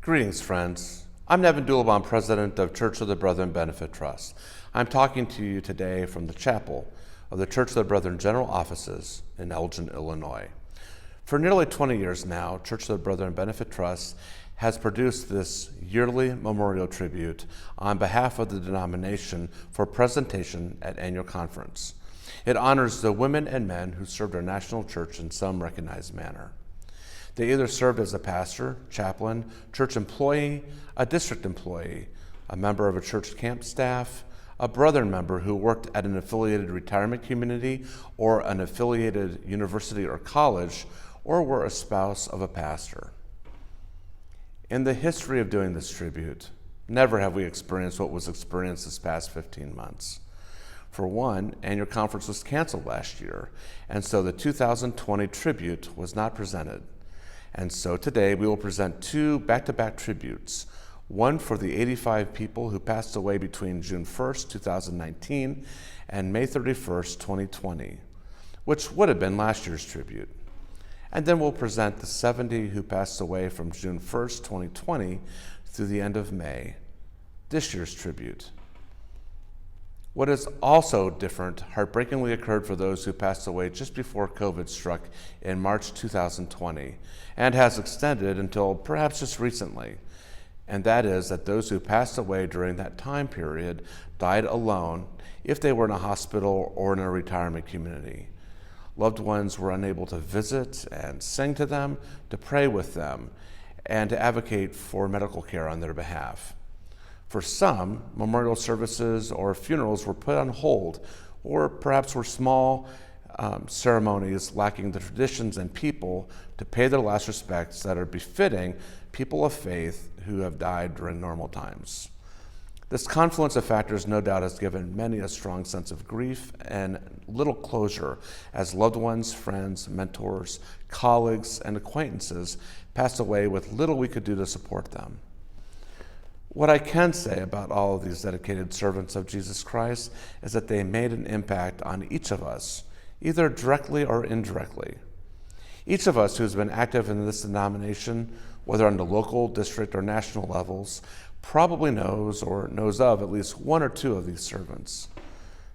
Greetings, friends. I'm Nevin Doolbaum, president of Church of the Brethren Benefit Trust. I'm talking to you today from the chapel of the Church of the Brethren General Offices in Elgin, Illinois. For nearly 20 years now, Church of the Brethren Benefit Trust has produced this yearly memorial tribute on behalf of the denomination for presentation at annual conference. It honors the women and men who served our national church in some recognized manner. They either served as a pastor, chaplain, church employee, a district employee, a member of a church camp staff, a brethren member who worked at an affiliated retirement community or an affiliated university or college, or were a spouse of a pastor. In the history of doing this tribute, never have we experienced what was experienced this past 15 months. For one, annual conference was canceled last year, and so the 2020 tribute was not presented. And so today we will present two back-to-back tributes, one for the 85 people who passed away between June 1st, 2019 and May 31st, 2020, which would have been last year's tribute. And then we'll present the 70 who passed away from June 1st, 2020 through the end of May, this year's tribute. What is also different heartbreakingly occurred for those who passed away just before COVID struck in March 2020 and has extended until perhaps just recently. And that is that those who passed away during that time period died alone if they were in a hospital or in a retirement community. Loved ones were unable to visit and sing to them, to pray with them, and to advocate for medical care on their behalf. For some, memorial services or funerals were put on hold, or perhaps were small ceremonies lacking the traditions and people to pay their last respects that are befitting people of faith who have died during normal times. This confluence of factors no doubt has given many a strong sense of grief and little closure as loved ones, friends, mentors, colleagues, and acquaintances passed away with little we could do to support them. What I can say about all of these dedicated servants of Jesus Christ is that they made an impact on each of us, either directly or indirectly. Each of us who's been active in this denomination, whether on the local, district, or national levels, probably knows or knows of at least one or two of these servants.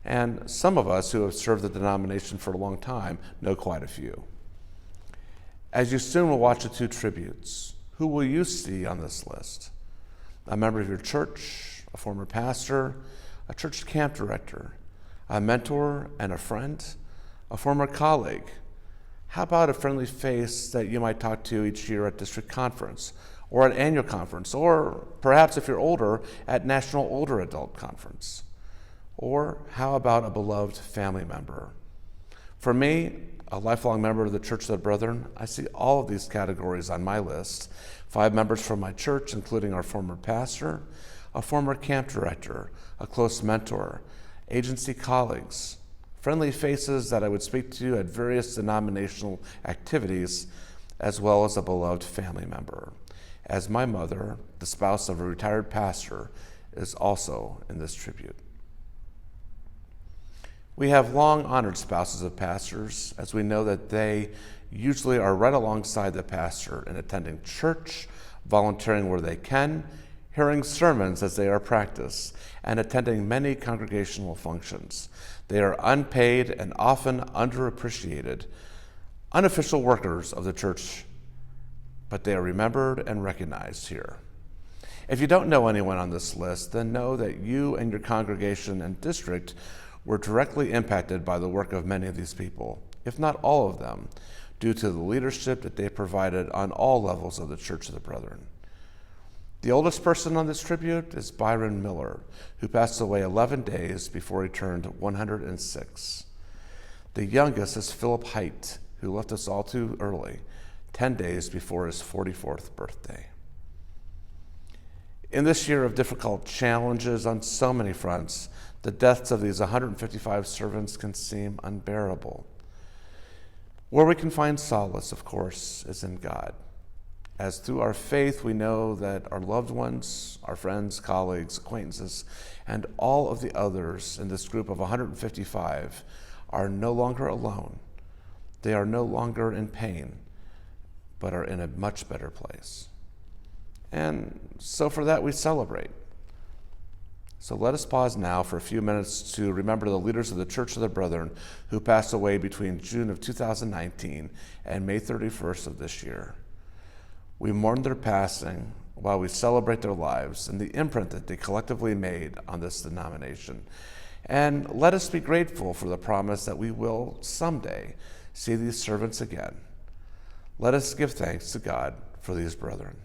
And some of us who have served the denomination for a long time know quite a few. As you soon will watch the two tributes, who will you see on this list? A member of your church, a former pastor, a church camp director, a mentor and a friend, a former colleague. How about a friendly face that you might talk to each year at district conference or at annual conference, or perhaps if you're older, at National Older Adult Conference? Or how about a beloved family member? For me, a lifelong member of the Church of the Brethren, I see all of these categories on my list. 5 members from my church, including our former pastor, a former camp director, a close mentor, agency colleagues, friendly faces that I would speak to at various denominational activities, as well as a beloved family member, as my mother, the spouse of a retired pastor, is also in this tribute. We have long honored spouses of pastors, as we know that they usually are right alongside the pastor in attending church, volunteering where they can, hearing sermons as they are practiced, and attending many congregational functions. They are unpaid and often underappreciated, unofficial workers of the church, but they are remembered and recognized here. If you don't know anyone on this list, then know that you and your congregation and district were directly impacted by the work of many of these people, if not all of them, due to the leadership that they provided on all levels of the Church of the Brethren. The oldest person on this tribute is Byron Miller, who passed away 11 days before he turned 106. The youngest is Philip Height, who left us all too early, 10 days before his 44th birthday. In this year of difficult challenges on so many fronts, the deaths of these 155 servants can seem unbearable. Where we can find solace, of course, is in God, as through our faith we know that our loved ones, our friends, colleagues, acquaintances, and all of the others in this group of 155 are no longer alone. They are no longer in pain, but are in a much better place. And so for that, we celebrate. So let us pause now for a few minutes to remember the leaders of the Church of the Brethren who passed away between June of 2019 and May 31st of this year. We mourn their passing while we celebrate their lives and the imprint that they collectively made on this denomination. And let us be grateful for the promise that we will someday see these servants again. Let us give thanks to God for these brethren.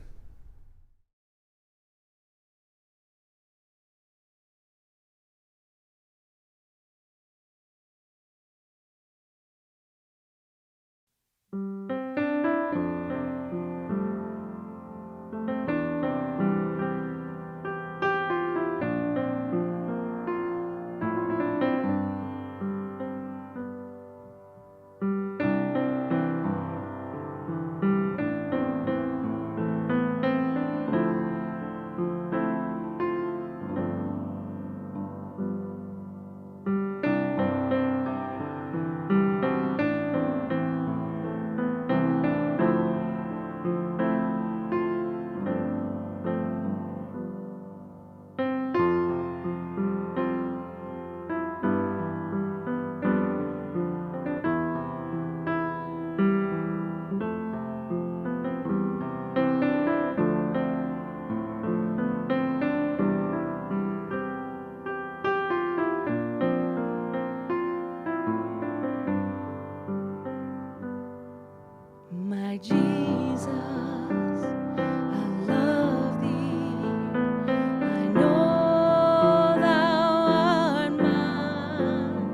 My Jesus, I love thee. I know thou art mine.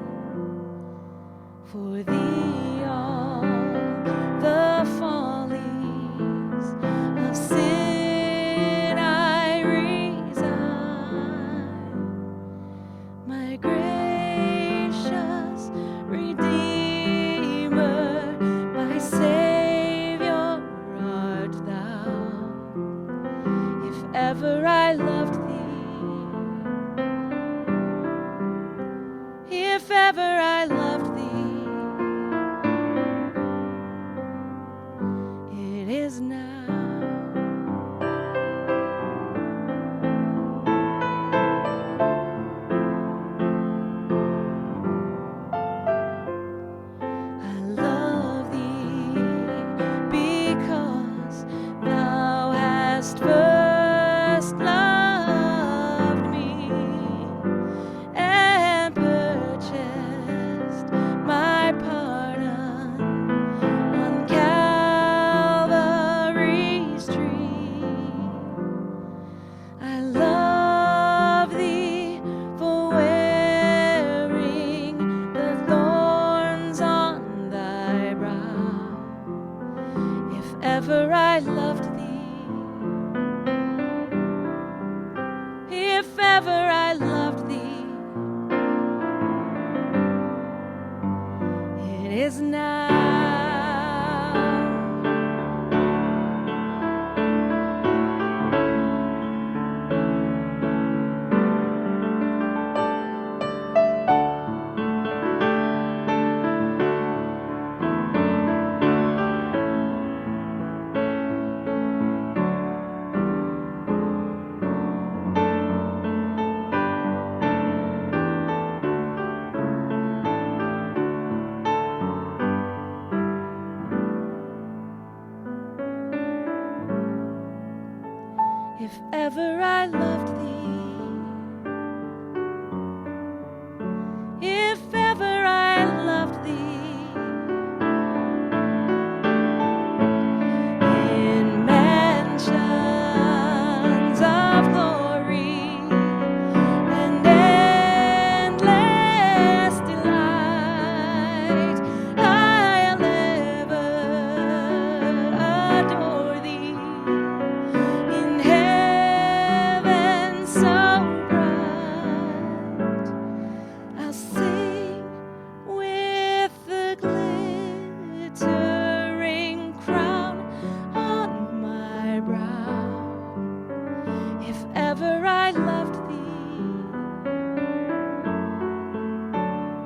For thee all the follies of sin I resign. My gracious Redeemer, my Savior art thou. If ever I loved thee, if ever I loved thee, it is now. I love thee because thou hast first loved me and purchased my pardon on Calvary's tree. I love thee for wearing the thorns on thy brow. If ever I loved thee, if ever I loved thee, it is now. If ever I loved thee, if ever I loved thee, in mansions of glory and endless delight, I'll ever adore thee. In heaven so bright, I'll sing with the glittering crown on my brow. If ever I loved thee,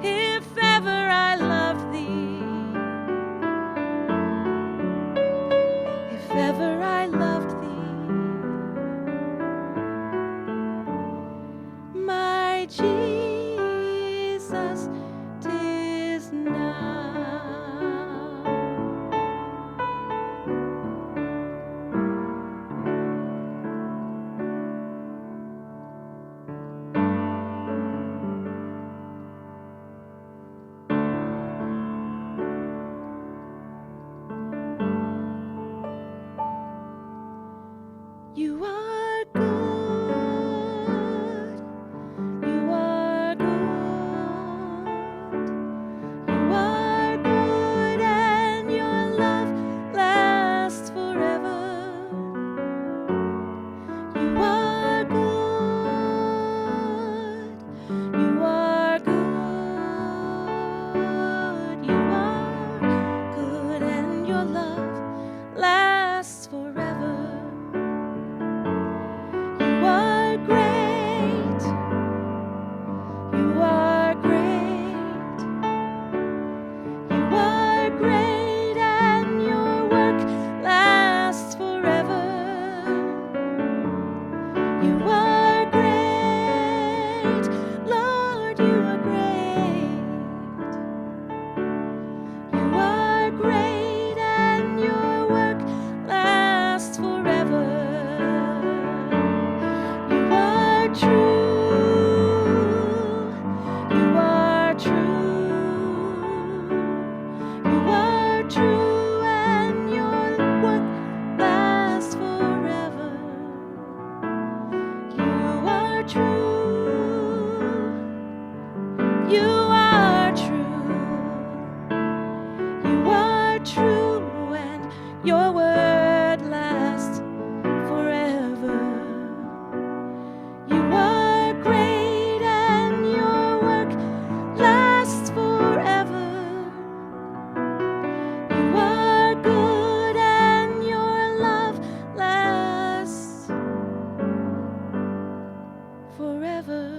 if ever I loved thee, if ever I loved thee, Your word lasts forever. You are great and your work lasts forever. You are good and your love lasts forever.